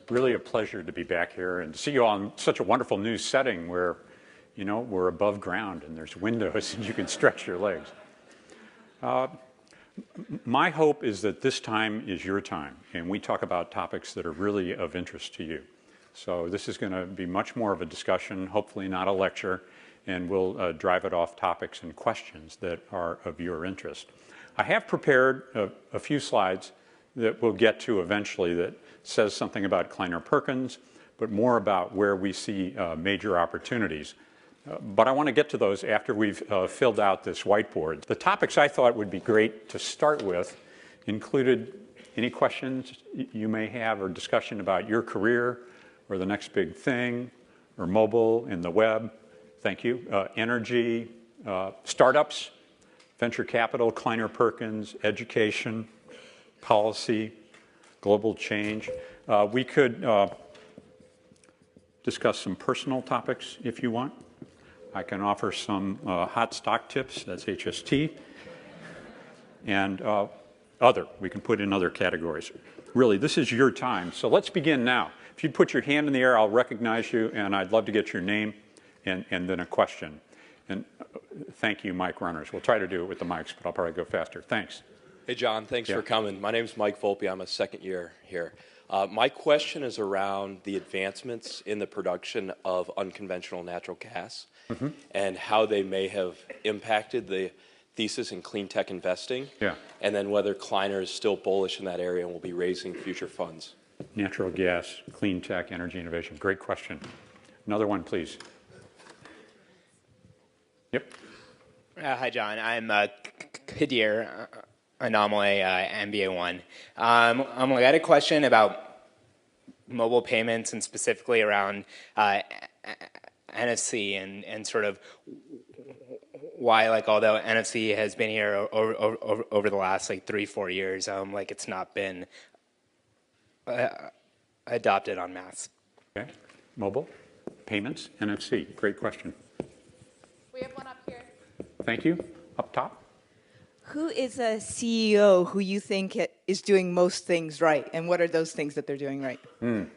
really a pleasure to be back here and to see you all in such a wonderful new setting where, you know, we're above ground and there's windows and you can stretch your legs. My hope is that this time is your time and we talk about topics that are really of interest to you. So this is going to be much more of a discussion, hopefully not a lecture, and we'll drive it off topics and questions that are of your interest. I have prepared a few slides that we'll get to eventually that says something about Kleiner Perkins, but more about where we see major opportunities. But I want to get to those after we've filled out this whiteboard. The topics I thought would be great to start with included any questions you may have or discussion about your career or the next big thing or mobile and the web. Thank you. Energy, startups, venture capital, Kleiner Perkins, education, policy, global change. We could discuss some personal topics if you want. I can offer some hot stock tips, that's HST, and other. We can put in other categories. Really, this is your time, so let's begin now. If you put your hand in the air, I'll recognize you, and I'd love to get your name and then a question. And thank you, mic runners. We'll try to do it with the mics, but I'll probably go faster. Thanks. Hey, John. Thanks for coming. My name's Mike Volpe. I'm a second year here. My question is around the advancements in the production of unconventional natural gas and how they may have impacted the thesis in clean tech investing, and then whether Kleiner is still bullish in that area and will be raising future funds. Natural gas, clean tech, energy innovation. Great question. Another one, please. Yep. Hi, John. I'm Kadir Anomaly, MBA 1. I had a question about mobile payments and specifically around NFC and sort of why, like, although NFC has been here over the last like 3-4 years, like it's not been adopted en masse. Okay. Mobile payments, NFC. Great question. We have one up here. Thank you. Up top. Who is a CEO who you think is doing most things right, and what are those things that they're doing right?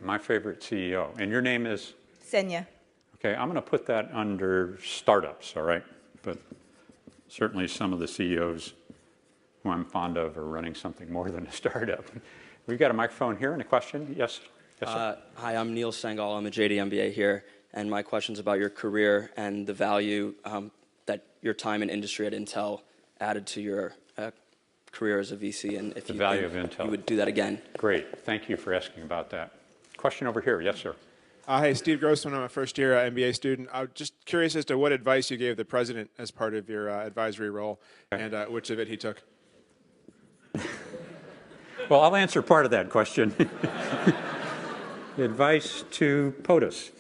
My favorite CEO. And your name is? Senya. Okay, I'm going to put that under startups, all right? But certainly some of the CEOs who I'm fond of are running something more than a startup. We've got a microphone here and a question. Yes? Yes, sir. Hi, I'm Neil Sangal. I'm a JD MBA here. And my question's about your career and the value that your time in industry at Intel added to your career as a VC, and if the you value of Intel. You would do that again. Great. Thank you for asking about that. Question over here. Yes, sir. Hey, Steve Grossman. I'm a first-year MBA student. I'm just curious as to what advice you gave the president as part of your advisory role, and which of it he took. Well, I'll answer part of that question. Advice to POTUS.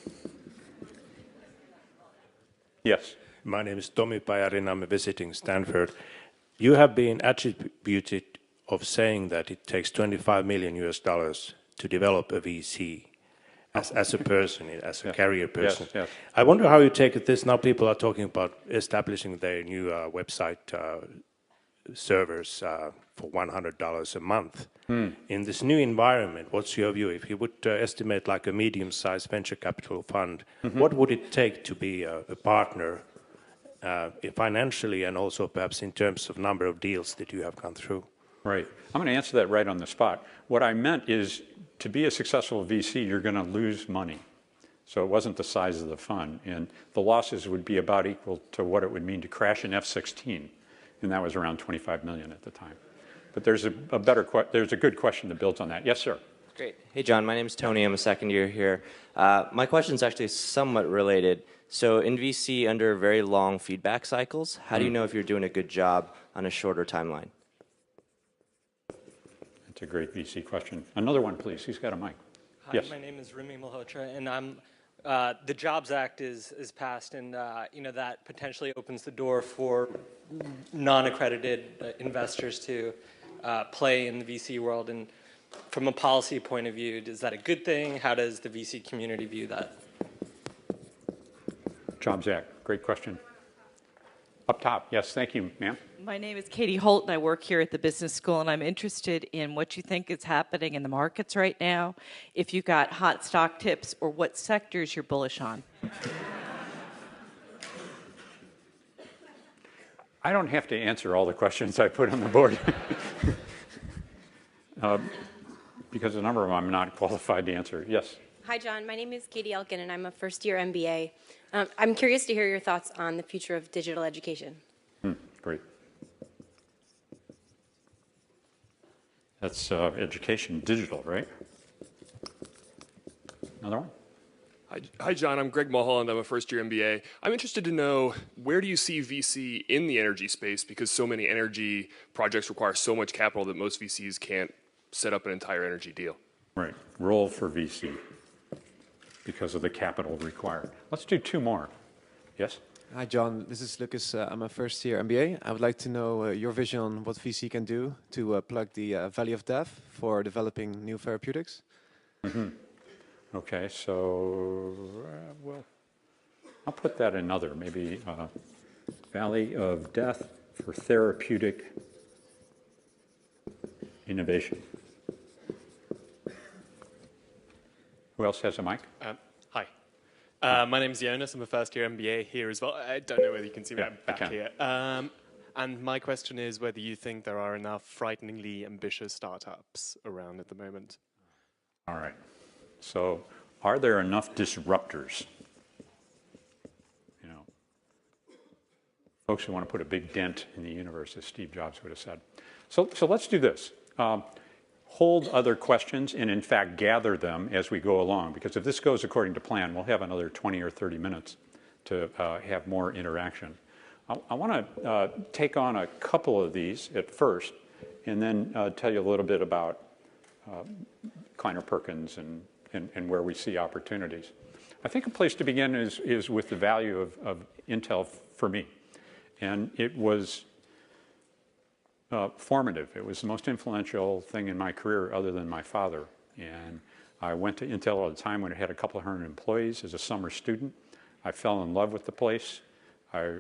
Yes. My name is Tomi Pajarin. I'm visiting Stanford. You have been attributed of saying that it takes $25 million to develop a VC as a person, as a career person. Yes. I wonder how you take this. Now people are talking about establishing their new website servers for $100 a month. In this new environment, what's your view? If you would estimate like a medium-sized venture capital fund, what would it take to be a partner financially and also perhaps in terms of number of deals that you have gone through? Right. I'm going to answer that right on the spot. What I meant is to be a successful VC, you're going to lose money. So it wasn't the size of the fund. And the losses would be about equal to what it would mean to crash an F-16. And that was around 25 million at the time. But there's a good question that builds on that. Yes, sir. Great. Hey, John. My name is Tony. I'm a second year here. My question is actually somewhat related. So in VC, under very long feedback cycles, how do you know if you're doing a good job on a shorter timeline? That's a great VC question. Another one, please. Who's got a mic? Hi, yes. My name is Rumi Malhotra, and I'm the Jobs Act is passed, and that potentially opens the door for non-accredited investors to play in the VC world. And from a policy point of view, is that a good thing? How does the VC community view that? Jobs Act. Great question. Up top. Yes, thank you, ma'am. My name is Katie Holt, and I work here at the business school, and I'm interested in what you think is happening in the markets right now, if you got hot stock tips, or what sectors you're bullish on. I don't have to answer all the questions I put on the board because a number of them I'm not qualified to answer. Yes? Hi, John. My name is Katie Elkin, and I'm a first-year MBA. I'm curious to hear your thoughts on the future of digital education. Great. That's education digital, right? Another one? Hi, John. I'm Greg Mulholland. I'm a first-year MBA. I'm interested to know, where do you see VC in the energy space? Because so many energy projects require so much capital that most VCs can't set up an entire energy deal. Right. Role for VC because of the capital required. Let's do two more. Yes? Hi, John. This is Lucas. I'm a first-year MBA. I would like to know your vision on what VC can do to plug the valley of death for developing new therapeutics. Okay, so, well, I'll put that in another, maybe valley of death for therapeutic innovation. Who else has a mic? Hi. My name's Jonas. I'm a first-year MBA here as well. I don't know whether you can see me. I'm back here. And my question is whether you think there are enough frighteningly ambitious startups around at the moment. All right. So, are there enough disruptors? You know, folks who want to put a big dent in the universe, as Steve Jobs would have said. So let's do this. Hold other questions and, in fact, gather them as we go along. Because if this goes according to plan, we'll have another 20 or 30 minutes to have more interaction. I want to take on a couple of these at first, and then tell you a little bit about Kleiner Perkins and where we see opportunities. I think a place to begin is with the value of Intel for me. And it was formative. It was the most influential thing in my career other than my father. And I went to Intel at a time when it had a couple of hundred employees as a summer student. I fell in love with the place. I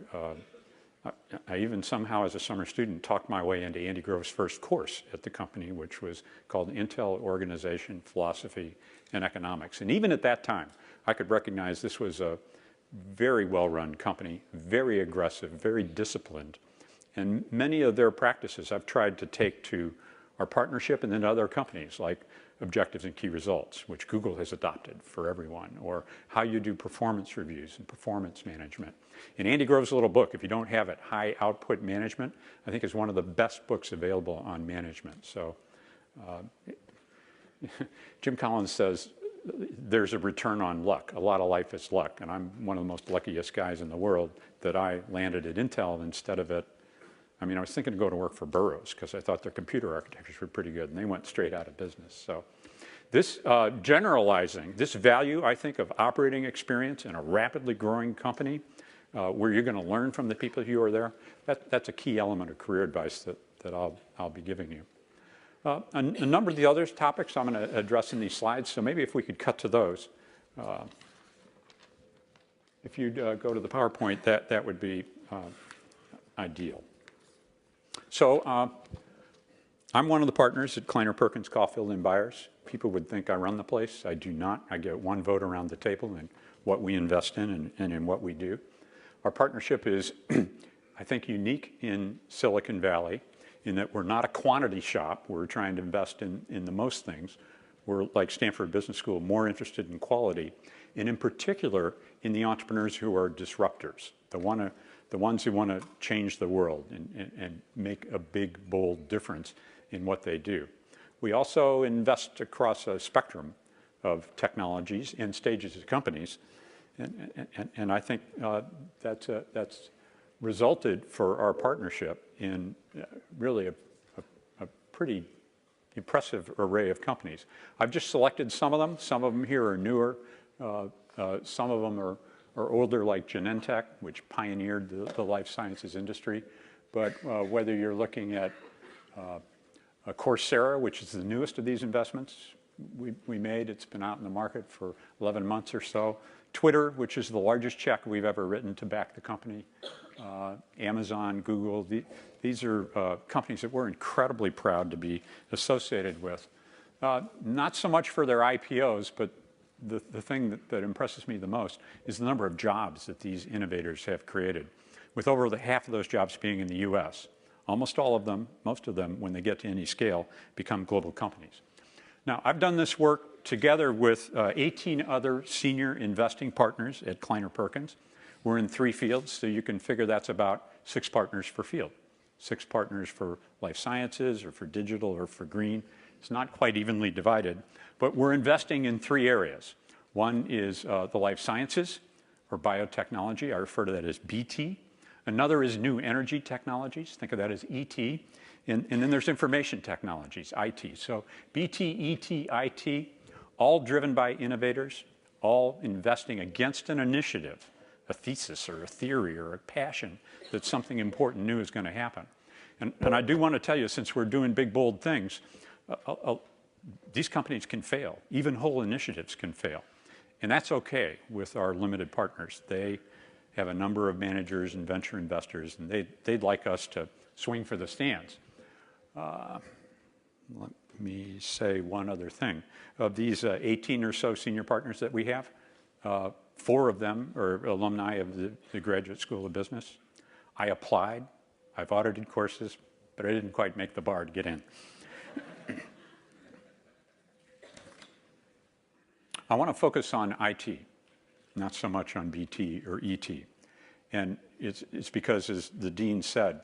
even somehow, as a summer student, talked my way into Andy Grove's first course at the company, which was called Intel Organization, Philosophy, and Economics. And even at that time, I could recognize this was a very well-run company, very aggressive, very disciplined. And many of their practices I've tried to take to our partnership and then other companies like objectives and key results, which Google has adopted for everyone, or how you do performance reviews and performance management. In Andy Grove's little book, if you don't have it, High Output Management, I think is one of the best books available on management. So Jim Collins says there's a return on luck. A lot of life is luck, and I'm one of the most luckiest guys in the world that I landed at Intel instead of at, I mean, I was thinking to go to work for Burroughs because I thought their computer architectures were pretty good, and they went straight out of business. So this generalizing, this value, I think, of operating experience in a rapidly growing company where you're going to learn from the people who are there, that's a key element of career advice that I'll be giving you. A number of the other topics I'm going to address in these slides, so maybe if we could cut to those. If you'd go to the PowerPoint, that would be ideal. So I'm one of the partners at Kleiner Perkins, Caulfield & Byers. People would think I run the place. I do not. I get one vote around the table in what we invest in and in what we do. Our partnership is, I think, unique in Silicon Valley in that we're not a quantity shop. We're trying to invest in the most things. We're, like Stanford Business School, more interested in quality, and in particular in the entrepreneurs who are disruptors, the ones who want to change the world and make a big, bold difference in what they do. We also invest across a spectrum of technologies and stages of companies, and I think that's resulted for our partnership in really a pretty impressive array of companies. I've just selected some of them. Some of them here are newer. Some of them are older, like Genentech, which pioneered the life sciences industry. But whether you're looking at Coursera, which is the newest of these investments, we made. It's been out in the market for 11 months or so. Twitter, which is the largest check we've ever written to back the company. Amazon, Google, these are companies that we're incredibly proud to be associated with. Not so much for their IPOs, but the thing that impresses me the most is the number of jobs that these innovators have created, with over half of those jobs being in the US. Almost all of them, most of them, when they get to any scale, become global companies. Now, I've done this work together with 18 other senior investing partners at Kleiner Perkins. We're in 3 fields, so you can figure that's about 6 partners per field. 6 partners for life sciences or for digital or for green. It's not quite evenly divided, but we're investing in 3 areas. One is the life sciences or biotechnology. I refer to that as BT. Another is new energy technologies. Think of that as ET. And then there's information technologies, IT. So BT, ET, IT, all driven by innovators, all investing against an initiative, a thesis or a theory or a passion that something important new is going to happen. And I do want to tell you, since we're doing big, bold things, these companies can fail. Even whole initiatives can fail. And that's okay with our limited partners. They have a number of managers and venture investors, and they'd like us to swing for the stands. Let me say one other thing. Of these 18 or so senior partners that we have, 4 of them are alumni of the Graduate School of Business. I applied. I've audited courses, but I didn't quite make the bar to get in. I want to focus on IT, not so much on BT or ET. And it's because, as the dean said,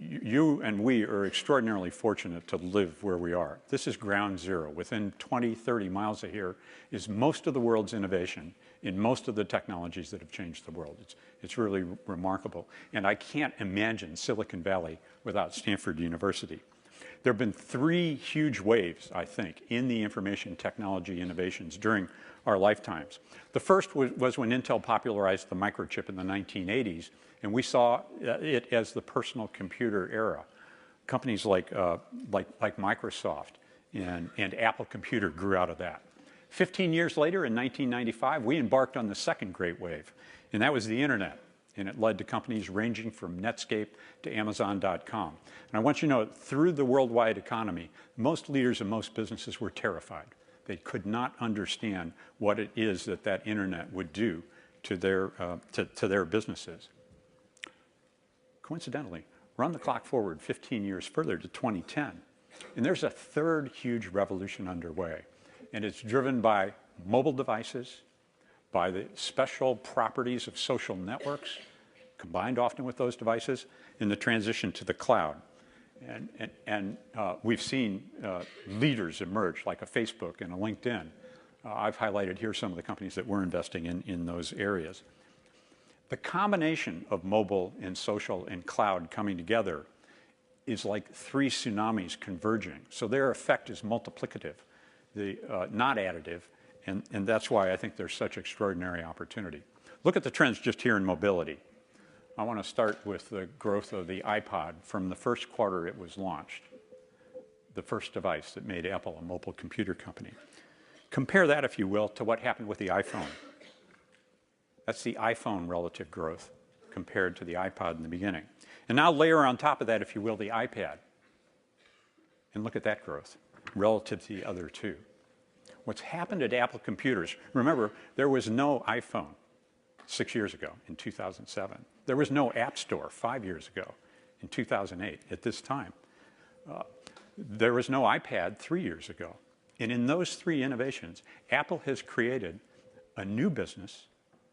you and we are extraordinarily fortunate to live where we are. This is ground zero. Within 20, 30 miles of here is most of the world's innovation in most of the technologies that have changed the world. It's really remarkable. And I can't imagine Silicon Valley without Stanford University. There have been 3 huge waves, I think, in the information technology innovations during our lifetimes. The first was when Intel popularized the microchip in the 1980s, and we saw it as the personal computer era. Companies like Microsoft and Apple Computer grew out of that. 15 years later, in 1995, we embarked on the second great wave, and that was the internet. And it led to companies ranging from Netscape to Amazon.com. And I want you to know, through the worldwide economy, most leaders and most businesses were terrified. They could not understand what it is that internet would do to their businesses. Coincidentally, run the clock forward 15 years further to 2010, and there's a third huge revolution underway. And it's driven by mobile devices, by the special properties of social networks, combined often with those devices, in the transition to the cloud. And we've seen leaders emerge, like a Facebook and a LinkedIn. I've highlighted here some of the companies that we're investing in those areas. The combination of mobile and social and cloud coming together is like 3 tsunamis converging. So their effect is multiplicative, not additive. And that's why I think there's such extraordinary opportunity. Look at the trends just here in mobility. I want to start with the growth of the iPod from the first quarter it was launched, the first device that made Apple a mobile computer company. Compare that, if you will, to what happened with the iPhone. That's the iPhone relative growth compared to the iPod in the beginning. And now layer on top of that, if you will, the iPad. And look at that growth relative to the other 2. What's happened at Apple Computers, remember, there was no iPhone 6 years ago in 2007. There was no App Store 5 years ago in 2008 at this time. There was no iPad 3 years ago. And in those 3 innovations, Apple has created a new business,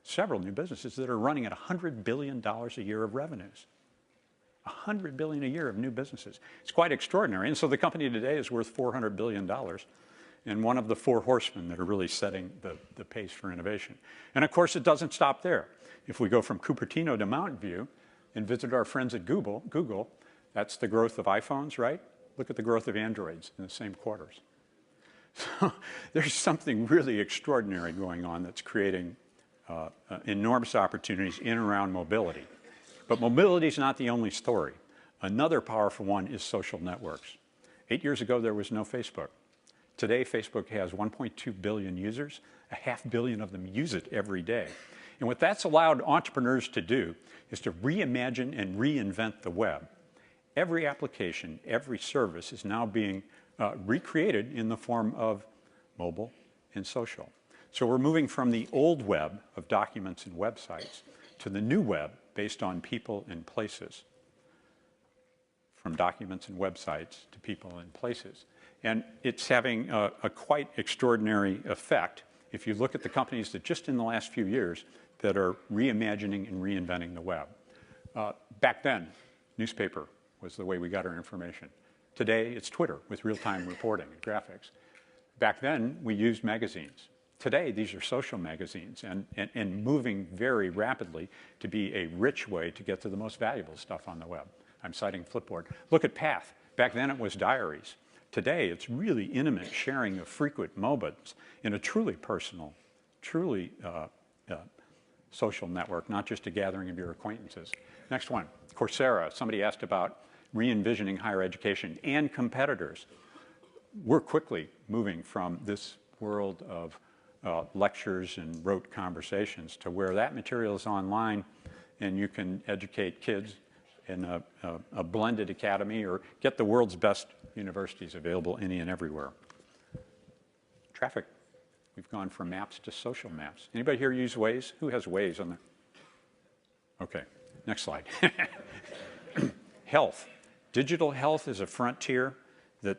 several new businesses that are running at $100 billion a year of revenues. $100 billion a year of new businesses. It's quite extraordinary. And so the company today is worth $400 billion. And one of the 4 horsemen that are really setting the pace for innovation. And of course, it doesn't stop there. If we go from Cupertino to Mountain View and visit our friends at Google, that's the growth of iPhones, right? Look at the growth of Androids in the same quarters. So there's something really extraordinary going on that's creating enormous opportunities in and around mobility. But mobility is not the only story. Another powerful one is social networks. 8 years ago, there was no Facebook. Today, Facebook has 1.2 billion users. 500 million of them use it every day. And what that's allowed entrepreneurs to do is to reimagine and reinvent the web. Every application, every service is now being recreated in the form of mobile and social. So we're moving from the old web of documents and websites to the new web based on people and places. From documents and websites to people and places. And it's having a quite extraordinary effect if you look at the companies that just in the last few years that are reimagining and reinventing the web. Back then, newspaper was the way we got our information. Today, it's Twitter with real-time reporting and graphics. Back then, we used magazines. Today, these are social magazines and moving very rapidly to be a rich way to get to the most valuable stuff on the web. I'm citing Flipboard. Look at Path. Back then, it was diaries. Today, it's really intimate sharing of frequent moments in a truly personal, truly social network, not just a gathering of your acquaintances. Next one, Coursera. Somebody asked about re-envisioning higher education and competitors. We're quickly moving from this world of lectures and rote conversations to where that material is online and you can educate kids in a blended academy or get the world's best universities available any and everywhere. Traffic. We've gone from maps to social maps. Anybody here use Waze? Who has Waze on there? Okay, next slide. Health. Digital health is a frontier that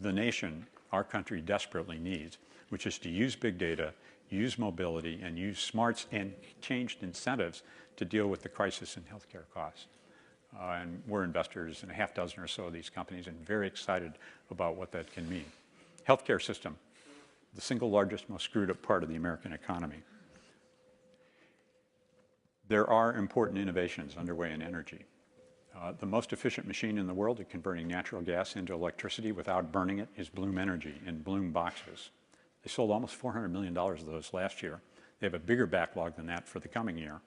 the nation, our country, desperately needs, which is to use big data, use mobility, and use smarts and changed incentives to deal with the crisis in healthcare costs. And we're investors in a half dozen or so of these companies and very excited about what that can mean. Healthcare system, the single largest, most screwed up part of the American economy. There are important innovations underway in energy. The most efficient machine in the world at converting natural gas into electricity without burning it is Bloom Energy in Bloom boxes. They sold almost $400 million of those last year. They have a bigger backlog than that for the coming year.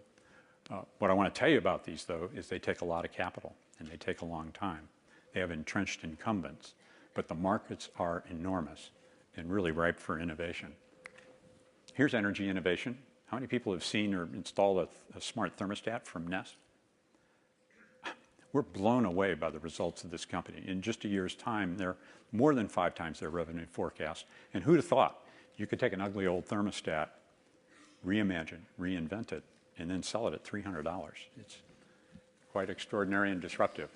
What I want to tell you about these, though, is they take a lot of capital, and they take a long time. They have entrenched incumbents, but the markets are enormous and really ripe for innovation. Here's energy innovation. How many people have seen or installed a smart thermostat from Nest? We're blown away by the results of this company. In just a year's time, they're more than 5 times their revenue forecast. And who'd have thought you could take an ugly old thermostat, reimagine, reinvent it, and then sell it at $300. It's quite extraordinary and disruptive.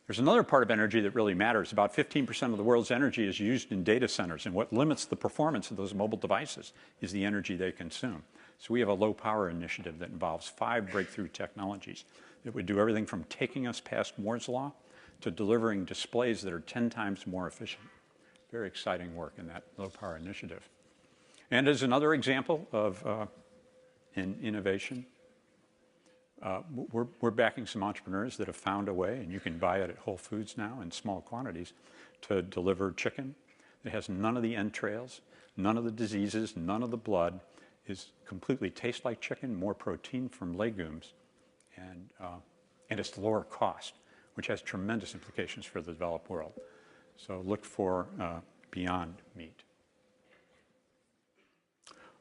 There's another part of energy that really matters. About 15% of the world's energy is used in data centers, and what limits the performance of those mobile devices is the energy they consume. So we have a low power initiative that involves 5 breakthrough technologies that would do everything from taking us past Moore's Law to delivering displays that are 10 times more efficient. Very exciting work in that low power initiative. And as another example of in innovation, we're backing some entrepreneurs that have found a way, and you can buy it at Whole Foods now in small quantities, to deliver chicken that has none of the entrails, none of the diseases, none of the blood, is completely tastes like chicken, more protein from legumes, and it's lower cost, which has tremendous implications for the developed world. So look for Beyond Meat.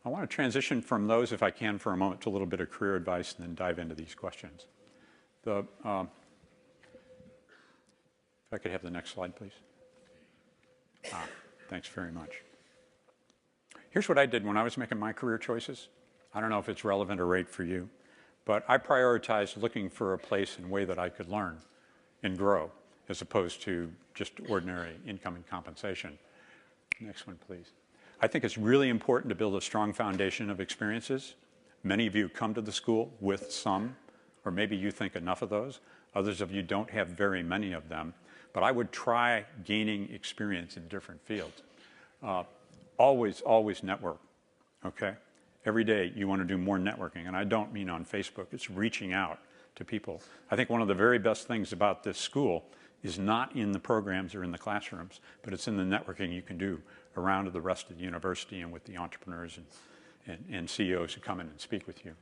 I want to transition from those, if I can, for a moment to a little bit of career advice and then dive into these questions. If I could have the next slide, please. Thanks very much. Here's what I did when I was making my career choices. I don't know if it's relevant or right for you, but I prioritized looking for a place and way that I could learn and grow as opposed to just ordinary income and compensation. Next one, please. I think it's really important to build a strong foundation of experiences. Many of you come to the school with some, or maybe you think enough of those. Others of you don't have very many of them. But I would try gaining experience in different fields. Always network, okay? Every day you want to do more networking, and I don't mean on Facebook. It's reaching out to people. I think one of the very best things about this school is not in the programs or in the classrooms, but it's in the networking you can do around the rest of the university and with the entrepreneurs and CEOs who come in and speak with you.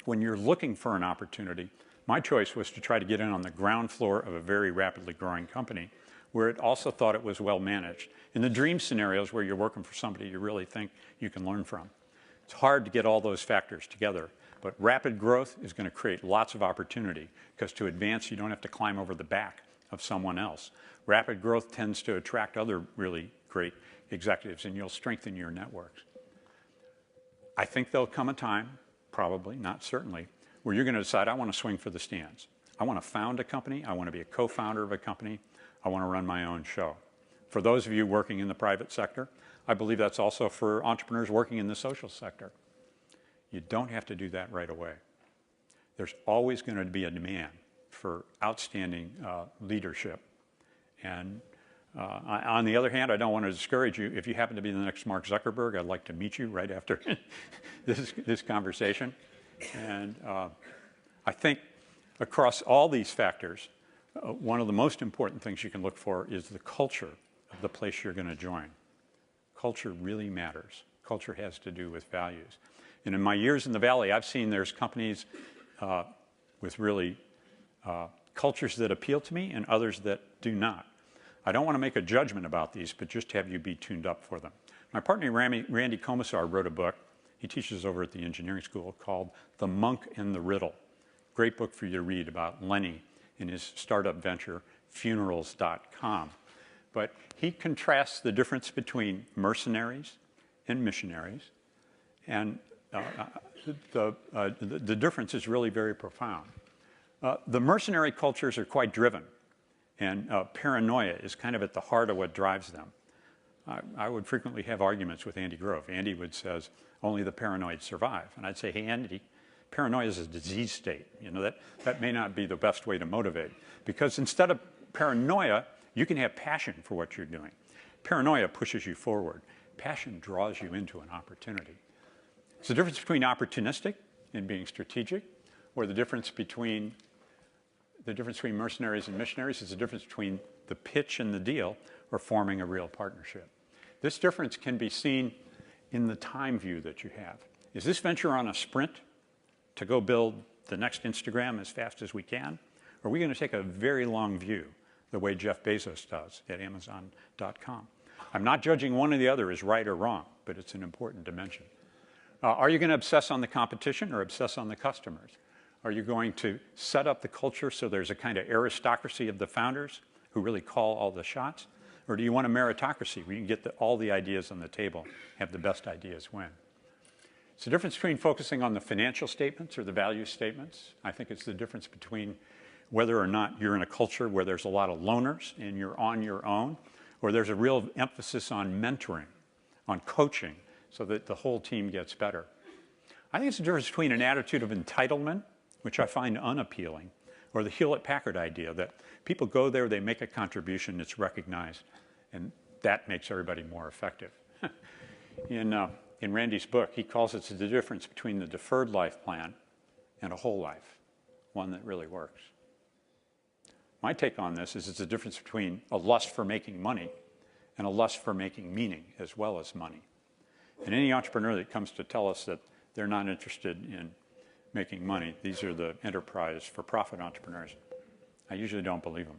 When you're looking for an opportunity, My choice was to try to get in on the ground floor of a very rapidly growing company where it also thought it was well managed. In the dream scenarios where you're working for somebody you really think you can learn from. It's hard to get all those factors together, but rapid growth is going to create lots of opportunity because to advance you don't have to climb over the back of someone else. Rapid growth tends to attract other really great executives and you'll strengthen your networks. I think there'll come a time, probably, not certainly, where you're going to decide, I want to swing for the stands. I want to found a company. I want to be a co-founder of a company. I want to run my own show. For those of you working in the private sector, I believe that's also for entrepreneurs working in the social sector. You don't have to do that right away. There's always going to be a demand for outstanding leadership. And on the other hand, I don't want to discourage you. If you happen to be the next Mark Zuckerberg, I'd like to meet you right after this conversation. And I think across all these factors, one of the most important things you can look for is the culture of the place you're going to join. Culture really matters. Culture has to do with values. And in my years in the Valley, I've seen there's companies with really cultures that appeal to me and others that do not. I don't want to make a judgment about these, but just have you be tuned up for them. My partner, Randy Komisar, wrote a book. He teaches over at the engineering school called The Monk and the Riddle. Great book for you to read about Lenny and his startup venture, funerals.com. But he contrasts the difference between mercenaries and missionaries. And the difference is really very profound. The mercenary cultures are quite driven. And paranoia is kind of at the heart of what drives them. I would frequently have arguments with Andy Grove. Andy would say, only the paranoid survive. And I'd say, hey, Andy, paranoia is a disease state. You know, that may not be the best way to motivate. Because instead of paranoia, you can have passion for what you're doing. Paranoia pushes you forward. Passion draws you into an opportunity. It's the difference between opportunistic and being strategic, or the difference between mercenaries and missionaries is the difference between the pitch and the deal or forming a real partnership. This difference can be seen in the time view that you have. Is this venture on a sprint to go build the next Instagram as fast as we can? Or are we going to take a very long view, the way Jeff Bezos does at Amazon.com? I'm not judging one or the other as right or wrong, but it's an important dimension. Are you going to obsess on the competition or obsess on the customers? Are you going to set up the culture so there's a kind of aristocracy of the founders who really call all the shots? Or do you want a meritocracy where you can get all the ideas on the table, have the best ideas win? It's the difference between focusing on the financial statements or the value statements. I think it's the difference between whether or not you're in a culture where there's a lot of loners and you're on your own, or there's a real emphasis on mentoring, on coaching, so that the whole team gets better. I think it's the difference between an attitude of entitlement, which I find unappealing, or the Hewlett-Packard idea that people go there, they make a contribution, it's recognized, and that makes everybody more effective. In Randy's book, he calls it the difference between the deferred life plan and a whole life, one that really works. My take on this is it's the difference between a lust for making money and a lust for making meaning as well as money. And any entrepreneur that comes to tell us that they're not interested in making money, these are the enterprise for-profit entrepreneurs, I usually don't believe them.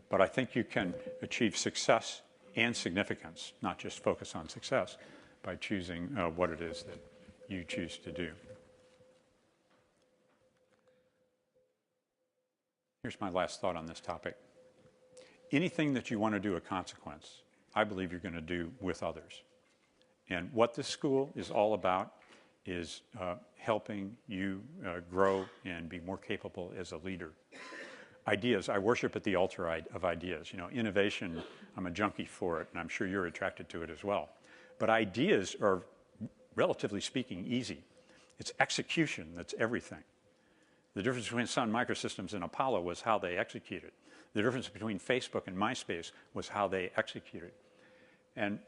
But I think you can achieve success and significance, not just focus on success, by choosing what it is that you choose to do. Here's my last thought on this topic. Anything that you want to do a consequence, I believe you're going to do with others. And what this school is all about is helping you grow and be more capable as a leader. Ideas, I worship at the altar of ideas. You know, innovation, I'm a junkie for it, and I'm sure you're attracted to it as well. But ideas are, relatively speaking, easy. It's execution that's everything. The difference between Sun Microsystems and Apollo was how they executed. The difference between Facebook and MySpace was how they executed. And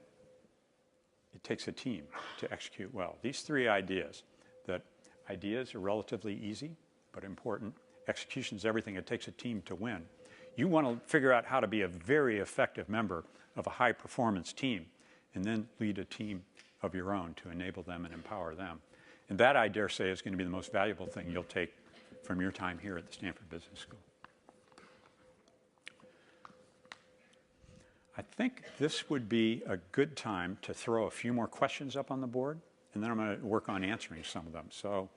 it takes a team to execute well. These three ideas, that ideas are relatively easy but important. Execution is everything. It takes a team to win. You want to figure out how to be a very effective member of a high-performance team and then lead a team of your own to enable them and empower them. And that, I dare say, is going to be the most valuable thing you'll take from your time here at the Stanford Business School. I think this would be a good time to throw a few more questions up on the board, and then I'm going to work on answering some of them. So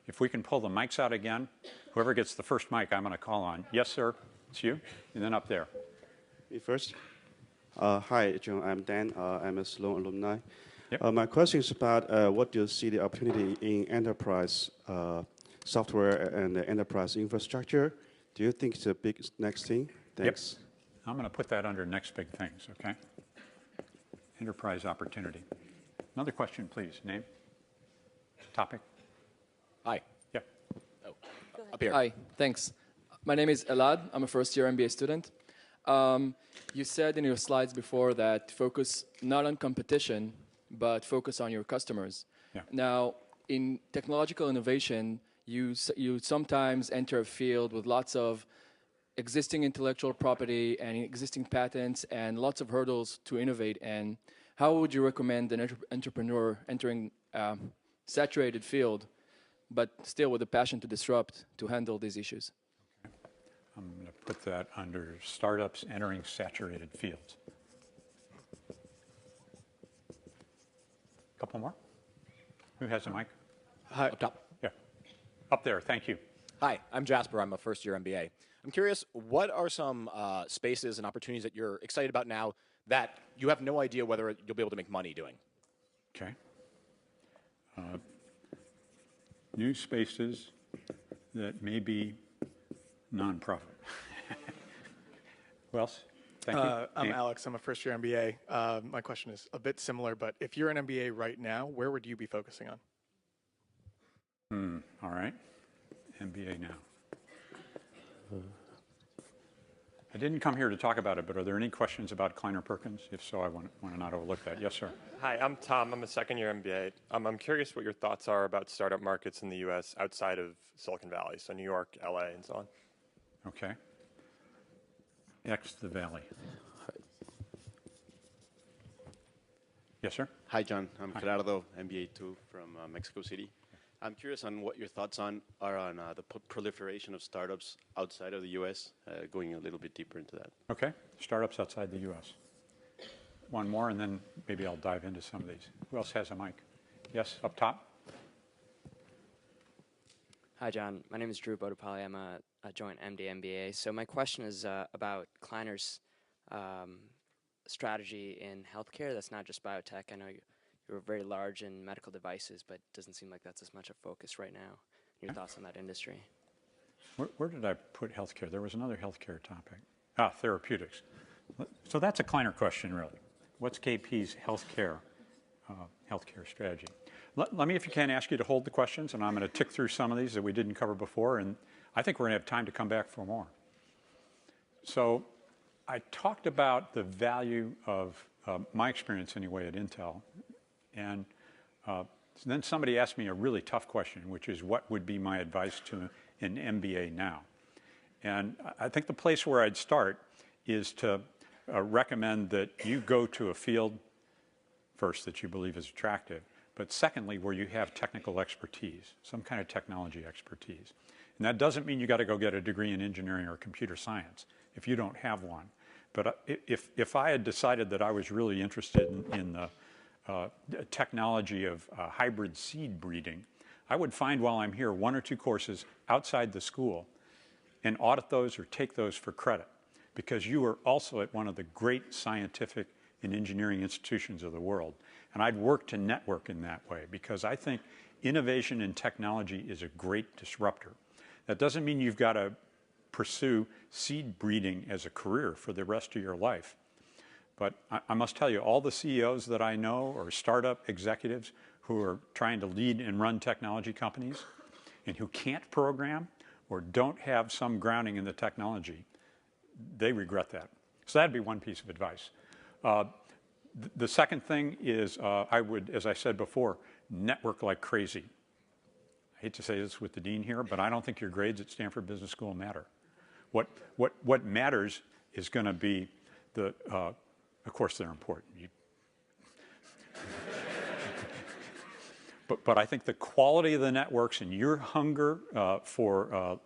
if we can pull the mics out again, whoever gets the first mic, I'm going to call on. Yes, sir, it's you, and then up there. Me first. Hi, John, I'm Dan. I'm a Sloan alumni. Yep. My question is about what do you see the opportunity in enterprise software and enterprise infrastructure? Do you think it's a big next thing? Thanks. Yep. I'm going to put that under next big things, okay? Enterprise opportunity. Another question, please. Name? Topic? Hi. Yeah. Oh, up here. Hi, thanks. My name is Elad. I'm a first-year MBA student. You said in your slides before that focus not on competition, but focus on your customers. Yeah. Now, in technological innovation, you sometimes enter a field with lots of existing intellectual property and existing patents and lots of hurdles to innovate. And how would you recommend an entrepreneur entering a saturated field, but still with a passion to disrupt, to handle these issues? Okay. I'm going to put that under startups entering saturated fields. Couple more? Who has a mic? Hi. Up top. Yeah. Up there, thank you. Hi, I'm Jasper. I'm a first-year MBA. I'm curious, what are some spaces and opportunities that you're excited about now that you have no idea whether you'll be able to make money doing? Okay. New spaces that may be nonprofit. Who else? Thank you. I'm Alex. I'm a first-year MBA. My question is a bit similar, but if you're an MBA right now, where would you be focusing on? All right. MBA now. I didn't come here to talk about it, but are there any questions about Kleiner Perkins? If so, I want to not overlook that. Yes, sir. Hi, I'm Tom. I'm a second-year MBA. I'm curious what your thoughts are about startup markets in the U.S. outside of Silicon Valley, so New York, L.A., and so on. Okay. X the Valley. Yes, sir. Hi, John. I'm Hi. Gerardo, MBA 2 from Mexico City. I'm curious on what your thoughts are on the proliferation of startups outside of the U.S., going a little bit deeper into that. Okay. Startups outside the U.S. One more, and then maybe I'll dive into some of these. Who else has a mic? Yes, up top. Hi, John. My name is Drew Bodapalli. I'm a joint MD MBA. So my question is about Kleiner's strategy in healthcare. That's not just biotech. I know you're very large in medical devices, but it doesn't seem like that's as much a focus right now. Your thoughts on that industry? Where did I put healthcare? There was another healthcare topic. Therapeutics. So that's a Kleiner question, really. What's KP's healthcare strategy? Let me, if you can, ask you to hold the questions, and I'm going to tick through some of these that we didn't cover before, and I think we're going to have time to come back for more. So I talked about the value of my experience, anyway, at Intel. And then somebody asked me a really tough question, which is what would be my advice to an MBA now? And I think the place where I'd start is to recommend that you go to a field first that you believe is attractive, but secondly, where you have technical expertise, some kind of technology expertise. And that doesn't mean you got to go get a degree in engineering or computer science if you don't have one. But if I had decided that I was really interested in the technology of hybrid seed breeding, I would find while I'm here 1 or 2 courses outside the school and audit those or take those for credit, because you are also at one of the great scientific and engineering institutions of the world. And I'd work to network in that way, because I think innovation in technology is a great disruptor. That doesn't mean you've got to pursue seed breeding as a career for the rest of your life. But I must tell you, all the CEOs that I know or startup executives who are trying to lead and run technology companies and who can't program or don't have some grounding in the technology, they regret that. So that'd be one piece of advice. The second thing is I would, as I said before, network like crazy. I hate to say this with the dean here, but I don't think your grades at Stanford Business School matter. What matters is going to be the of course, they're important. But I think the quality of the networks and your hunger for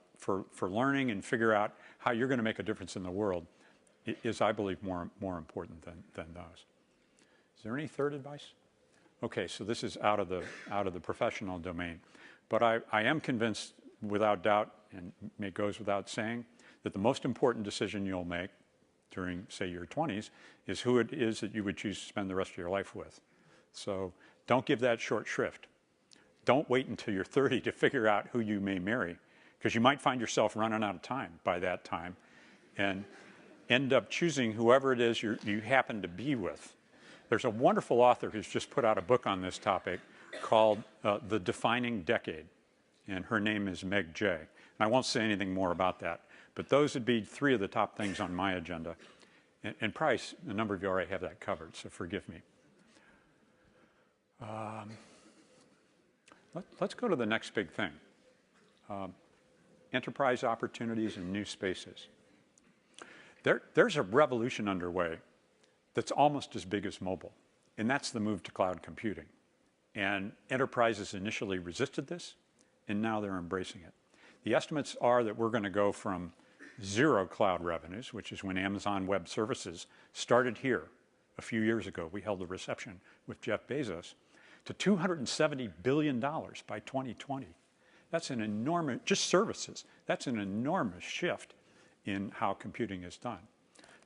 learning and figure out how you're going to make a difference in the world is, I believe, more important than those. Is there any third advice? Okay, so this is out of the professional domain, but I am convinced, without doubt, and it goes without saying, that the most important decision you'll make during, say, your 20s is who it is that you would choose to spend the rest of your life with. So don't give that short shrift. Don't wait until you're 30 to figure out who you may marry, because you might find yourself running out of time by that time and end up choosing whoever it is you happen to be with. There's a wonderful author who's just put out a book on this topic called The Defining Decade, and her name is Meg Jay. And I won't say anything more about that, but those would be three of the top things on my agenda. And probably a number of you already have that covered, so forgive me. Let's go to the next big thing. Enterprise opportunities and new spaces. There's a revolution underway that's almost as big as mobile, and that's the move to cloud computing. And enterprises initially resisted this, and now they're embracing it. The estimates are that we're going to go from zero cloud revenues, which is when Amazon Web Services started here a few years ago. We held a reception with Jeff Bezos, to $270 billion by 2020. That's an enormous, just services, that's an enormous shift in how computing is done.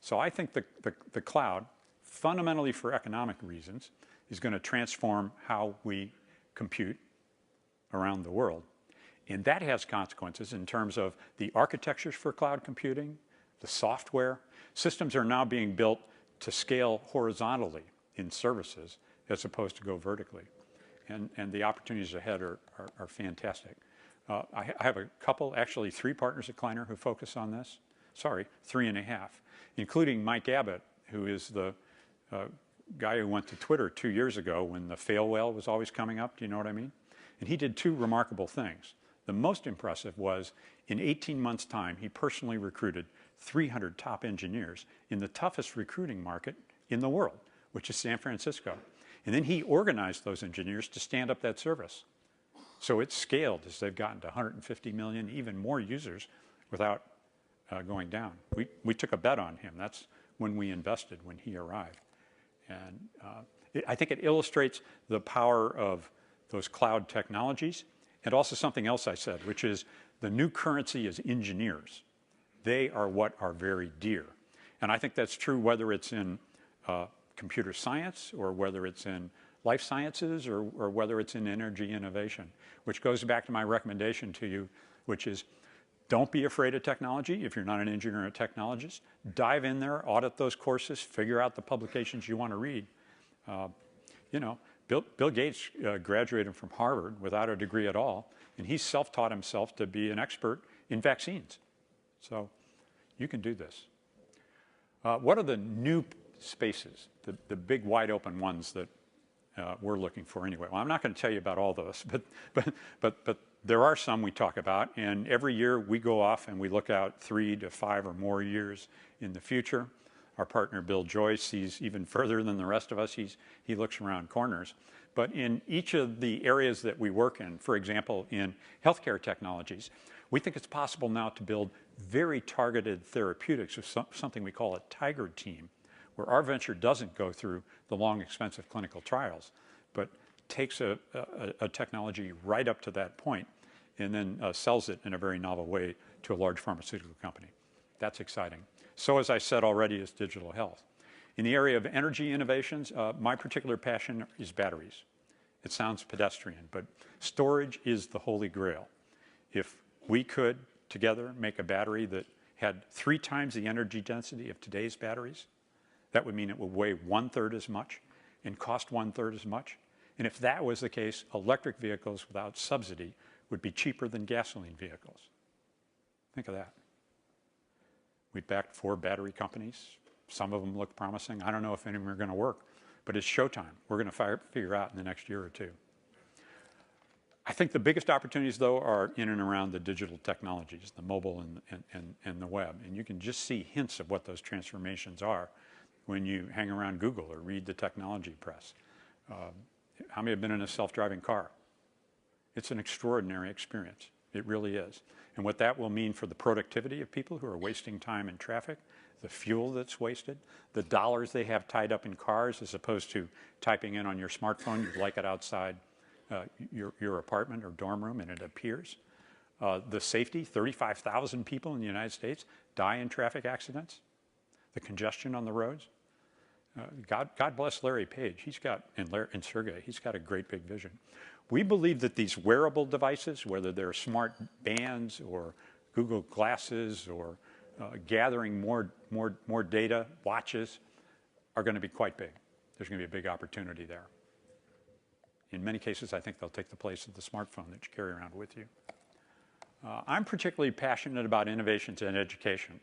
So I think the cloud, fundamentally for economic reasons, is going to transform how we compute around the world. And that has consequences in terms of the architectures for cloud computing, the software. Systems are now being built to scale horizontally in services as opposed to go vertically. And the opportunities ahead are fantastic. I have a couple, actually 3 partners at Kleiner who focus on this. Sorry, 3.5, including Mike Abbott, who is the guy who went to Twitter 2 years ago when the fail whale was always coming up. Do you know what I mean? And he did 2 remarkable things. The most impressive was in 18 months' time, he personally recruited 300 top engineers in the toughest recruiting market in the world, which is San Francisco. And then he organized those engineers to stand up that service. So it's scaled as they've gotten to 150 million, even more users without going down. We took a bet on him. That's when we invested, when he arrived. And I think it illustrates the power of those cloud technologies. And also something else I said, which is the new currency is engineers. They are what are very dear. And I think that's true whether it's in computer science or whether it's in life sciences or whether it's in energy innovation, which goes back to my recommendation to you, which is don't be afraid of technology if you're not an engineer or a technologist. Dive in there, audit those courses, figure out the publications you want to read. You know, Bill Gates graduated from Harvard without a degree at all, and he self-taught himself to be an expert in vaccines. So you can do this. What are the new spaces, the big wide open ones that we're looking for anyway? Well, I'm not going to tell you about all those, but there are some we talk about, and every year we go off and we look out 3 to 5 or more years in the future. Our partner Bill Joyce sees even further than the rest of us. He looks around corners. But in each of the areas that we work in, for example, in healthcare technologies, we think it's possible now to build very targeted therapeutics with something we call a tiger team, where our venture doesn't go through the long, expensive clinical trials, but takes a technology right up to that point and then sells it in a very novel way to a large pharmaceutical company. That's exciting. So, as I said already, is digital health. In the area of energy innovations, my particular passion is batteries. It sounds pedestrian, but storage is the holy grail. If we could, together, make a battery that had 3 times the energy density of today's batteries, that would mean it would weigh 1/3 as much and cost 1/3 as much. And if that was the case, electric vehicles without subsidy would be cheaper than gasoline vehicles. Think of that. We backed 4 battery companies. Some of them look promising. I don't know if any of them are going to work, but it's showtime. We're going to figure out in the next year or 2. I think the biggest opportunities, though, are in and around the digital technologies, the mobile and the web. And you can just see hints of what those transformations are when you hang around Google or read the technology press. How many have been in a self-driving car? It's an extraordinary experience. It really is. And what that will mean for the productivity of people who are wasting time in traffic, the fuel that's wasted, the dollars they have tied up in cars as opposed to typing in on your smartphone, you'd like it outside your apartment or dorm room and it appears. The safety, 35,000 people in the United States die in traffic accidents. The congestion on the roads. God bless Larry Page. And Sergey, he's got a great big vision. We believe that these wearable devices, whether they're smart bands or Google Glasses or gathering more data, watches, are going to be quite big. There's going to be a big opportunity there. In many cases, I think they'll take the place of the smartphone that you carry around with you. I'm particularly passionate about innovations in education.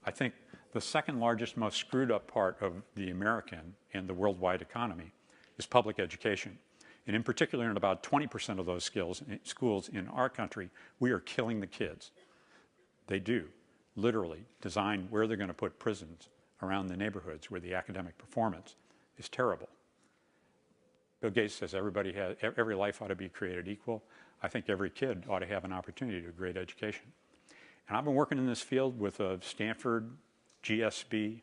I think the second largest, most screwed up part of the American and the worldwide economy is public education. And in particular, in about 20% of those schools in our country, we are killing the kids. They do, literally, design where they're going to put prisons around the neighborhoods where the academic performance is terrible. Bill Gates says every life ought to be created equal. I think every kid ought to have an opportunity to a great education. And I've been working in this field with a Stanford, GSB,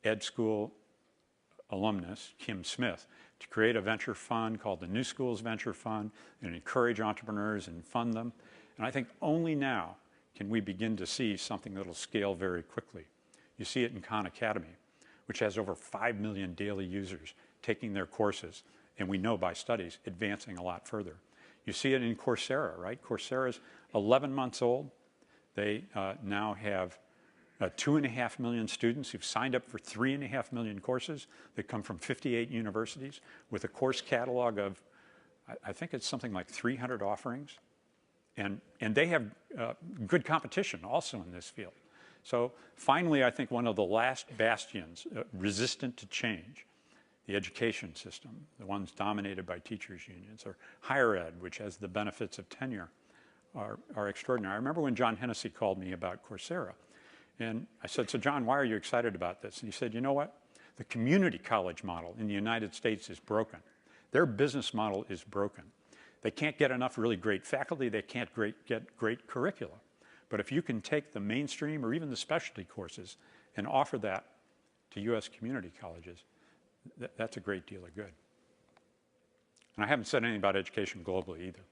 Ed School alumnus, Kim Smith, to create a venture fund called the New Schools Venture Fund and encourage entrepreneurs and fund them. And I think only now can we begin to see something that will scale very quickly. You see it in Khan Academy, which has over 5 million daily users taking their courses, and we know by studies advancing a lot further. You see it in Coursera, right? Coursera's 11 months old. They now have 2.5 million students who've signed up for 3.5 million courses that come from 58 universities with a course catalog of, I think it's something like 300 offerings. And they have good competition also in this field. So finally, I think one of the last bastions resistant to change, the education system, the ones dominated by teachers' unions, or higher ed, which has the benefits of tenure, are extraordinary. I remember when John Hennessy called me about Coursera. And I said, so John, why are you excited about this? And he said, you know what? The community college model in the United States is broken. Their business model is broken. They can't get enough really great faculty. They can't get great curricula. But if you can take the mainstream or even the specialty courses and offer that to U.S. community colleges, that's a great deal of good. And I haven't said anything about education globally either.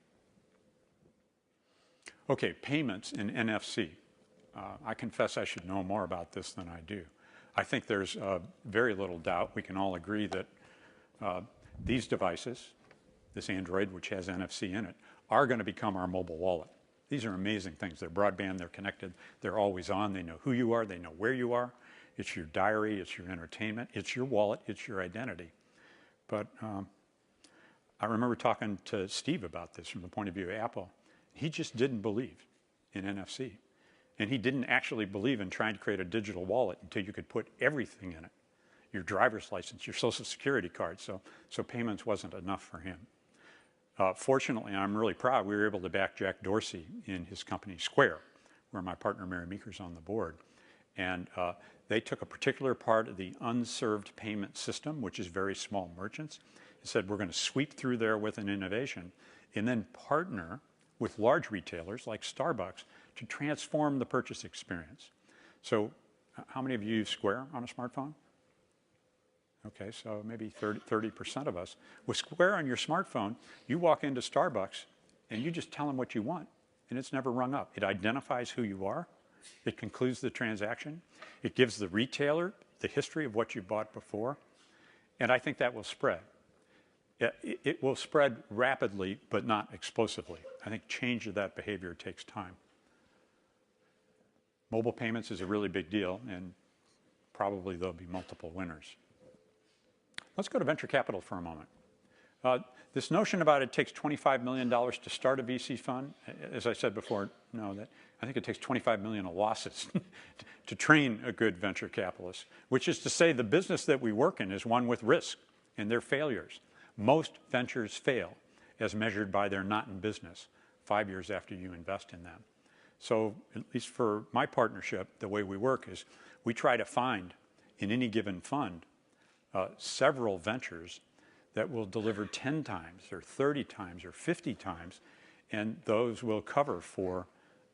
Okay, payments in NFC. I confess I should know more about this than I do. I think there's very little doubt. We can all agree that these devices, this Android, which has NFC in it, are going to become our mobile wallet. These are amazing things. They're broadband, they're connected, they're always on, they know who you are, they know where you are. It's your diary, it's your entertainment, it's your wallet, it's your identity. But I remember talking to Steve about this from the point of view of Apple. He just didn't believe in NFC. And he didn't actually believe in trying to create a digital wallet until you could put everything in it. Your driver's license, your social security card. So payments wasn't enough for him. Fortunately, I'm really proud, we were able to back Jack Dorsey in his company Square, where my partner Mary Meeker's on the board. And they took a particular part of the unserved payment system, which is very small merchants, and said, we're going to sweep through there with an innovation and then partner with large retailers like Starbucks to transform the purchase experience. So how many of you use Square on a smartphone? Okay, so maybe 30% of us. With Square on your smartphone, you walk into Starbucks and you just tell them what you want, and it's never rung up. It identifies who you are. It concludes the transaction. It gives the retailer the history of what you bought before, and I think that will spread. It will spread rapidly, but not explosively. I think change of that behavior takes time. Mobile payments is a really big deal, and probably there'll be multiple winners. Let's go to venture capital for a moment. This notion about it takes $25 million to start a VC fund, as I said before, no, I think it takes 25 million of losses to train a good venture capitalist, which is to say the business that we work in is one with risk and their failures. Most ventures fail as measured by their not in business 5 years after you invest in them. So at least for my partnership, the way we work is we try to find in any given fund several ventures that will deliver 10 times or 30 times or 50 times and those will cover for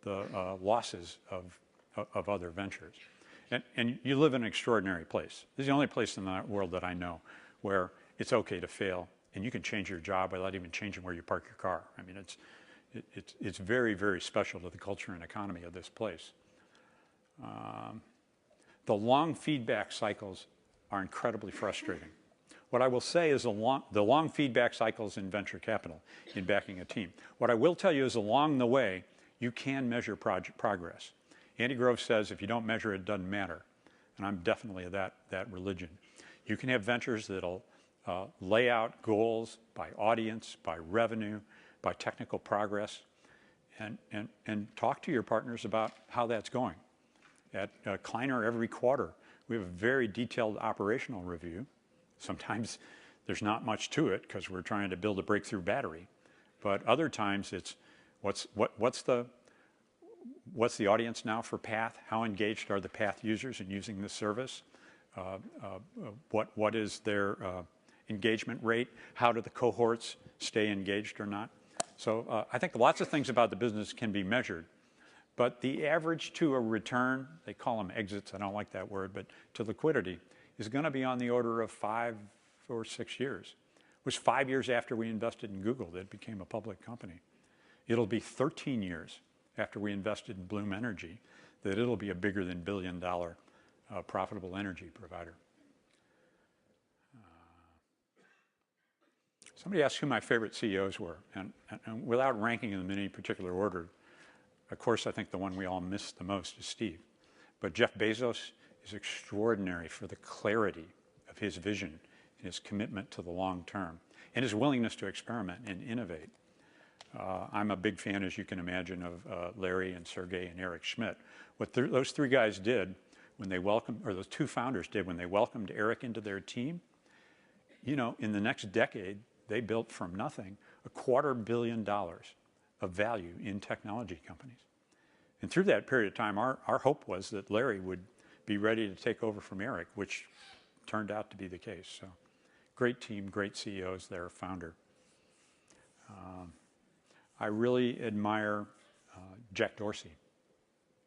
the losses of other ventures. And you live in an extraordinary place. This is the only place in the world that I know where it's okay to fail, and you can change your job without even changing where you park your car. I mean, it's very, very special to the culture and economy of this place. The long feedback cycles are incredibly frustrating. What I will say is the long feedback cycles in venture capital, in backing a team. What I will tell you is along the way, you can measure progress. Andy Grove says if you don't measure it, it doesn't matter. And I'm definitely of that religion. You can have ventures that'll lay out goals by audience, by revenue, by technical progress, and talk to your partners about how that's going. At Kleiner, every quarter, we have a very detailed operational review. Sometimes there's not much to it because we're trying to build a breakthrough battery. But other times it's what's the audience now for Path? How engaged are the Path users in using this service? What is their engagement rate? How do the cohorts stay engaged or not? So I think lots of things about the business can be measured. But the average to a return, they call them exits, I don't like that word, but to liquidity, is going to be on the order of 5 or 6 years. It was 5 years after we invested in Google that it became a public company. It'll be 13 years after we invested in Bloom Energy that it'll be a bigger than $1 billion profitable energy provider. Somebody asked who my favorite CEOs were, and without ranking them in any particular order, of course, I think the one we all miss the most is Steve. But Jeff Bezos is extraordinary for the clarity of his vision and his commitment to the long term and his willingness to experiment and innovate. I'm a big fan, as you can imagine, of Larry and Sergey and Eric Schmidt. What those three guys did when they welcomed, or those two founders did when they welcomed Eric into their team, you know, in the next decade, they built from nothing $250 million of value in technology companies. And through that period of time, our hope was that Larry would be ready to take over from Eric, which turned out to be the case. So great team, great CEOs there, founder. I really admire Jack Dorsey.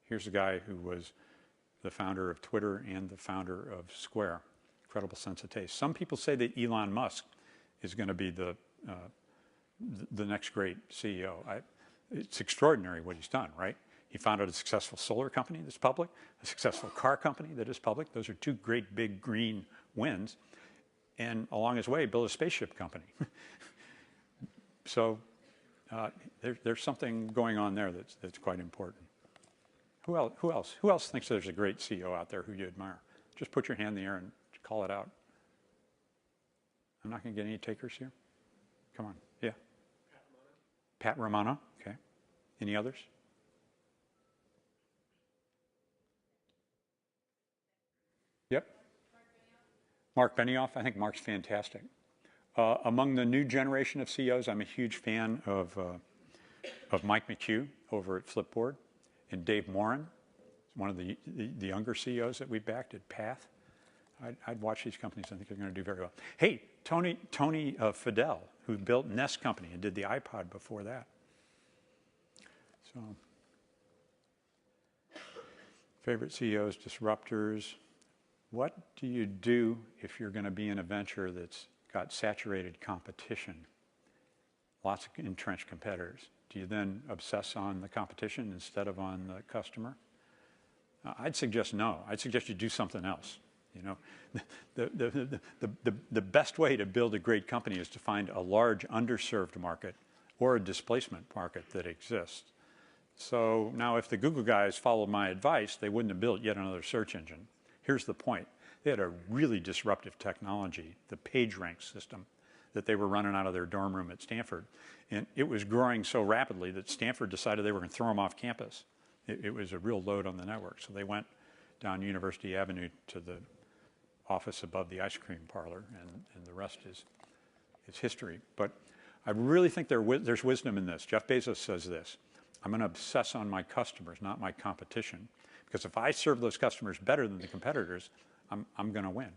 Here's a guy who was the founder of Twitter and the founder of Square. Incredible sense of taste. Some people say that Elon Musk is going to be the next great CEO. It's extraordinary what he's done, right? He founded a successful solar company that's public, a successful car company that is public. Those are two great big green wins. And along his way, built a spaceship company. So there's something going on there that's quite important. Who else? Who else thinks there's a great CEO out there who you admire? Just put your hand in the air and call it out. I'm not going to get any takers here. Come on. Yeah. Pat Romano. Okay. Any others? Yep. Mark Benioff. I think Mark's fantastic. Among the new generation of CEOs, I'm a huge fan of Mike McHugh over at Flipboard, and Dave Morin, one of the younger CEOs that we backed at Path. I'd watch these companies. I think they're going to do very well. Hey, Tony Fadell, who built Nest Company and did the iPod before that. So, favorite CEOs, disruptors. What do you do if you're going to be in a venture that's got saturated competition, lots of entrenched competitors? Do you then obsess on the competition instead of on the customer? I'd suggest no. I'd suggest you do something else. You know, the best way to build a great company is to find a large underserved market or a displacement market that exists. So now if the Google guys followed my advice, they wouldn't have built yet another search engine. Here's the point. They had a really disruptive technology, the PageRank system, that they were running out of their dorm room at Stanford. And it was growing so rapidly that Stanford decided they were going to throw them off campus. It was a real load on the network. So they went down University Avenue to the office above the ice cream parlor, and the rest is history. But I really think there's wisdom in this. Jeff Bezos says this: I'm going to obsess on my customers, not my competition, because if I serve those customers better than the competitors, I'm going to win.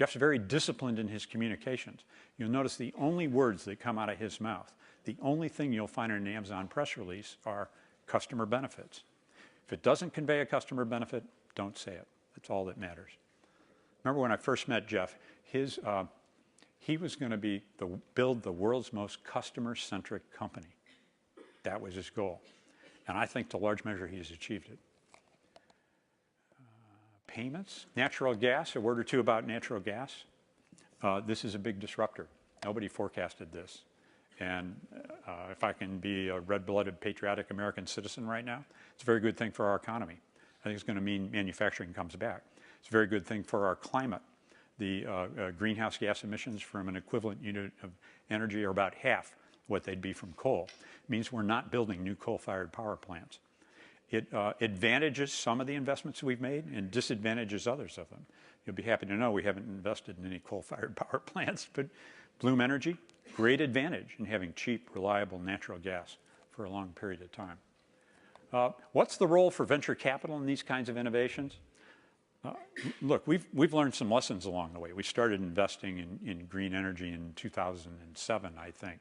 Jeff's very disciplined in his communications. You'll notice the only words that come out of his mouth, the only thing you'll find in an Amazon press release are customer benefits. If it doesn't convey a customer benefit, don't say it. That's all that matters. Remember when I first met Jeff, he was going to build the world's most customer-centric company. That was his goal. And I think to large measure he's achieved it. Payments, natural gas, a word or two about natural gas. This is a big disruptor. Nobody forecasted this. And if I can be a red-blooded, patriotic American citizen right now, it's a very good thing for our economy. I think it's going to mean manufacturing comes back. It's a very good thing for our climate. The greenhouse gas emissions from an equivalent unit of energy are about half what they'd be from coal. It means we're not building new coal-fired power plants. It advantages some of the investments we've made and disadvantages others of them. You'll be happy to know we haven't invested in any coal-fired power plants, but Bloom Energy, great advantage in having cheap, reliable natural gas for a long period of time. What's the role for venture capital in these kinds of innovations? Look, we've learned some lessons along the way. We started investing in green energy in 2007, I think.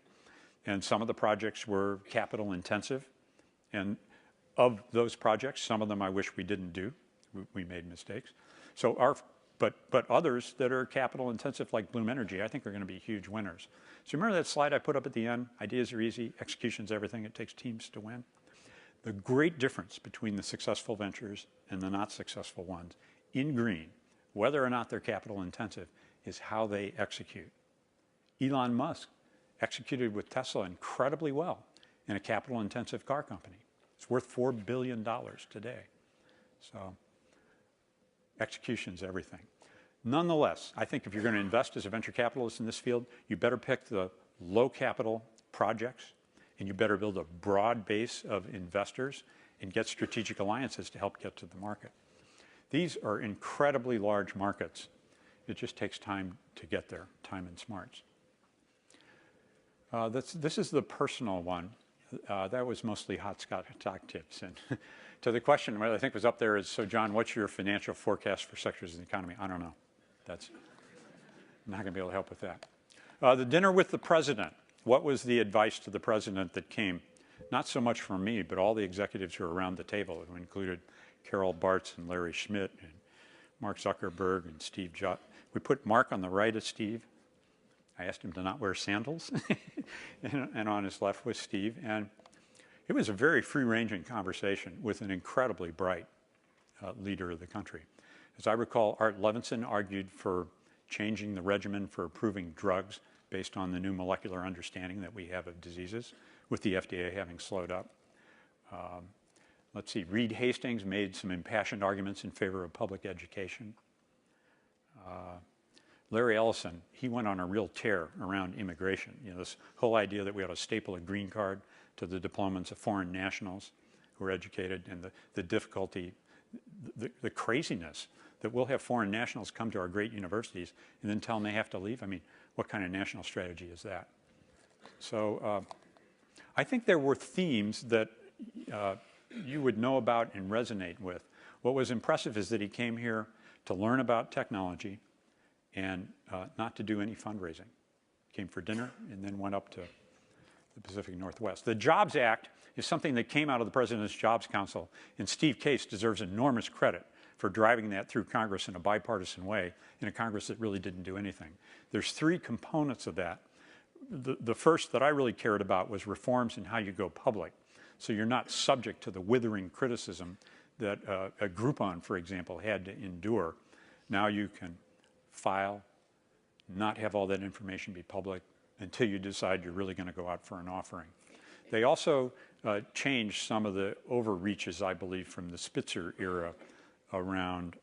And some of the projects were capital intensive. And of those projects, some of them I wish we didn't do. We made mistakes. So but others that are capital intensive, like Bloom Energy, I think are going to be huge winners. So remember that slide I put up at the end? Ideas are easy, execution's everything. It takes teams to win. The great difference between the successful ventures and the not successful ones in green, whether or not they're capital intensive, is how they execute. Elon Musk executed with Tesla incredibly well in a capital intensive car company. It's worth $4 billion today. So execution's everything. Nonetheless, I think if you're going to invest as a venture capitalist in this field, you better pick the low capital projects, and you better build a broad base of investors and get strategic alliances to help get to the market. These are incredibly large markets. It just takes time to get there, time and smarts. This is the personal one. That was mostly hot stock tips. And to the question, what I think was up there is, so John, what's your financial forecast for sectors in the economy? I don't know. I'm not going to be able to help with that. The dinner with the president. What was the advice to the president that came, not so much from me, but all the executives who were around the table, who included Carol Bartz and Larry Schmidt and Mark Zuckerberg and Steve Jobs. We put Mark on the right of Steve. I asked him to not wear sandals. and on his left was Steve. And it was a very free-ranging conversation with an incredibly bright leader of the country. As I recall, Art Levinson argued for changing the regimen for approving drugs based on the new molecular understanding that we have of diseases, with the FDA having slowed up. Let's see, Reed Hastings made some impassioned arguments in favor of public education. Larry Ellison, he went on a real tear around immigration. You know, this whole idea that we ought to staple a green card to the diplomas of foreign nationals who are educated, and the difficulty, the craziness that we'll have foreign nationals come to our great universities and then tell them they have to leave. I mean, what kind of national strategy is that? So I think there were themes that you would know about and resonate with. What was impressive is that he came here to learn about technology and not to do any fundraising. Came for dinner and then went up to the Pacific Northwest. The Jobs Act is something that came out of the President's Jobs Council, and Steve Case deserves enormous credit for driving that through Congress in a bipartisan way, in a Congress that really didn't do anything. There's three components of that. The first that I really cared about was reforms in how you go public, so you're not subject to the withering criticism that a Groupon, for example, had to endure. Now you can file, not have all that information be public until you decide you're really going to go out for an offering. They also changed some of the overreaches, I believe, from the Spitzer era around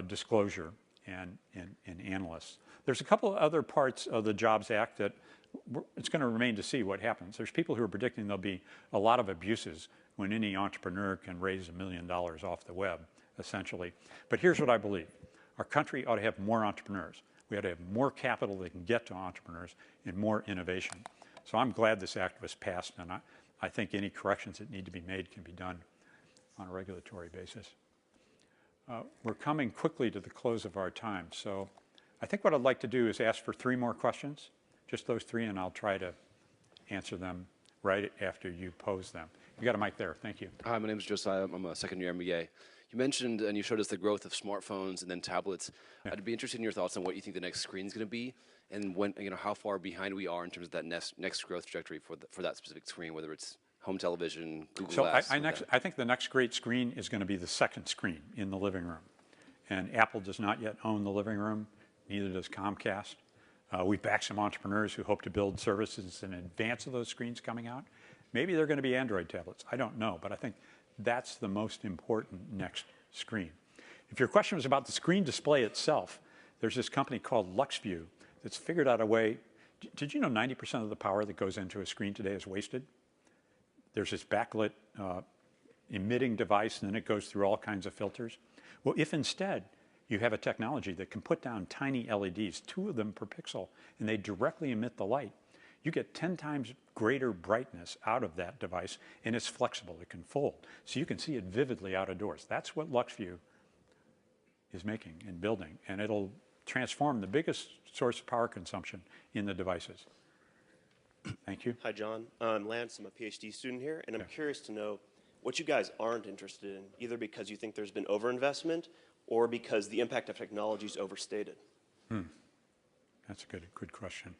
disclosure and analysts. There's a couple of other parts of the Jobs Act that it's going to remain to see what happens. There's people who are predicting there'll be a lot of abuses when any entrepreneur can raise $1 million off the web, essentially. But here's what I believe. Our country ought to have more entrepreneurs. We ought to have more capital that can get to entrepreneurs and more innovation. So I'm glad this act was passed, and I think any corrections that need to be made can be done on a regulatory basis. We're coming quickly to the close of our time, so I think what I'd like to do is ask for 3 more questions, just those 3, and I'll try to answer them right after you pose them. You got a mic there. Thank you. Hi, my name is Josiah. I'm a second-year MBA. You mentioned and you showed us the growth of smartphones and then tablets. Yeah. I'd be interested in your thoughts on what you think the next screen is going to be, and when how far behind we are in terms of that next growth trajectory for that specific screen, whether it's home television, Google Glass. So I think the next great screen is going to be the second screen in the living room, and Apple does not yet own the living room. Neither does Comcast. We've backed some entrepreneurs who hope to build services in advance of those screens coming out. Maybe they're going to be Android tablets. I don't know, but I think that's the most important next screen. If your question was about the screen display itself, there's this company called LuxView that's figured out a way. Did you know 90% of the power that goes into a screen today is wasted? There's this backlit emitting device, and then it goes through all kinds of filters. Well, if instead you have a technology that can put down tiny LEDs, 2 of them per pixel, and they directly emit the light, you get 10 times greater brightness out of that device, and it's flexible. It can fold. So you can see it vividly out of doors. That's what LuxView is making and building, and it'll transform the biggest source of power consumption in the devices. Thank you. Hi, John. I'm Lance. I'm a PhD student here, and I'm curious to know what you guys aren't interested in, either because you think there's been overinvestment or because the impact of technology is overstated. That's a good question.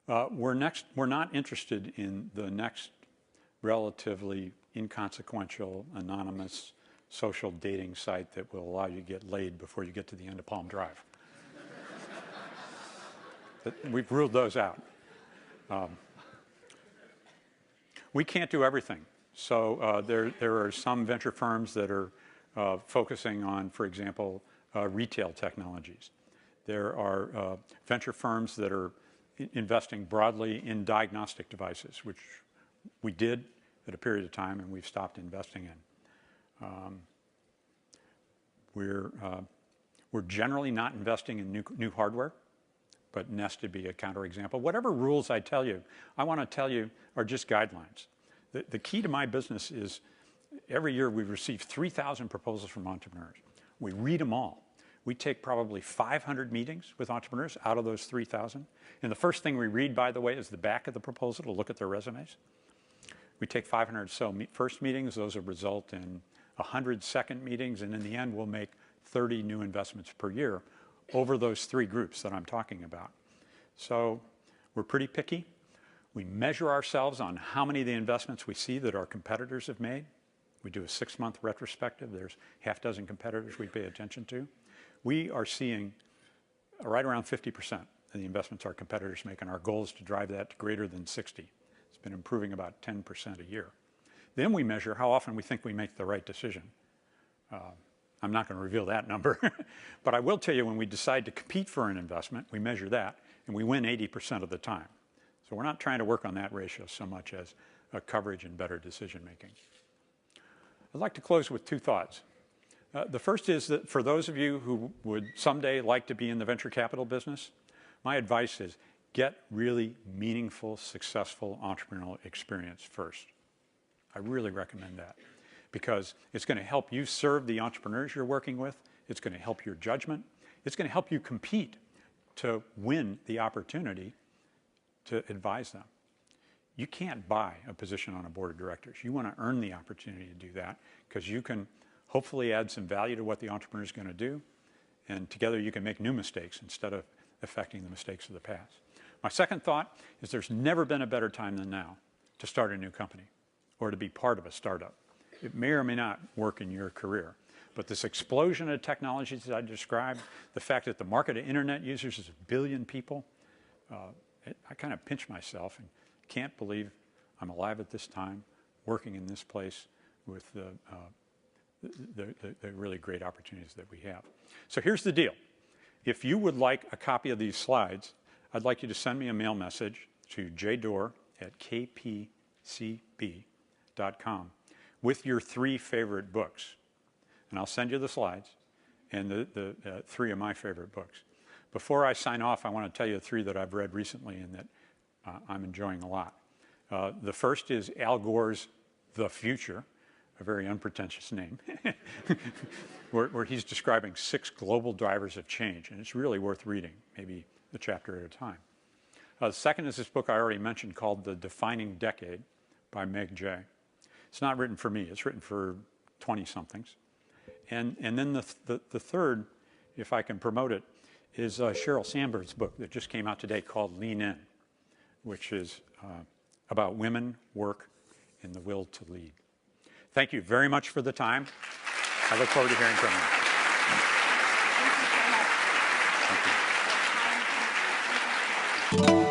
We're not interested in the next relatively inconsequential, anonymous social dating site that will allow you to get laid before you get to the end of Palm Drive. We've ruled those out. We can't do everything. So there are some venture firms that are focusing on, for example, retail technologies. There are venture firms that are investing broadly in diagnostic devices, which we did at a period of time and we've stopped investing in. We're generally not investing in new hardware, but Nest would be a counterexample. Whatever rules I tell you, I want to tell you are just guidelines. The key to my business is every year we receive 3,000 proposals from entrepreneurs. We read them all. We take probably 500 meetings with entrepreneurs out of those 3,000. And the first thing we read, by the way, is the back of the proposal to look at their resumes. We take 500 or so first meetings. Those will result in 100 second meetings. And in the end, we'll make 30 new investments per year over those 3 groups that I'm talking about. So we're pretty picky. We measure ourselves on how many of the investments we see that our competitors have made. We do a 6-month retrospective. There's half dozen competitors we pay attention to. We are seeing right around 50% of the investments our competitors make, and our goal is to drive that to greater than 60. It's been improving about 10% a year. Then we measure how often we think we make the right decision. I'm not going to reveal that number, but I will tell you when we decide to compete for an investment, we measure that, and we win 80% of the time. So we're not trying to work on that ratio so much as coverage and better decision making. I'd like to close with 2 thoughts. The first is that for those of you who would someday like to be in the venture capital business, my advice is get really meaningful, successful entrepreneurial experience first. I really recommend that because it's going to help you serve the entrepreneurs you're working with. It's going to help your judgment. It's going to help you compete to win the opportunity to advise them. You can't buy a position on a board of directors. You want to earn the opportunity to do that because you can hopefully add some value to what the entrepreneur is going to do, and together you can make new mistakes instead of affecting the mistakes of the past. My second thought is there's never been a better time than now to start a new company or to be part of a startup. It may or may not work in your career, but this explosion of technologies that I described, the fact that the market of internet users is 1 billion people, I kind of pinch myself and can't believe I'm alive at this time, working in this place with the really great opportunities that we have. So here's the deal. If you would like a copy of these slides, I'd like you to send me a mail message to jdoerr@kpcb.com with your 3 favorite books. And I'll send you the slides and the 3 of my favorite books. Before I sign off, I want to tell you 3 that I've read recently and that I'm enjoying a lot. The first is Al Gore's The Future, a very unpretentious name, where he's describing 6 global drivers of change, and it's really worth reading, maybe a chapter at a time. The second is this book I already mentioned called The Defining Decade by Meg Jay. It's not written for me, it's written for 20-somethings. And then the third, if I can promote it, is Sheryl Sandberg's book that just came out today called Lean In, which is about women, work, and the will to lead. Thank you very much for the time. I look forward to hearing from you. Thank you.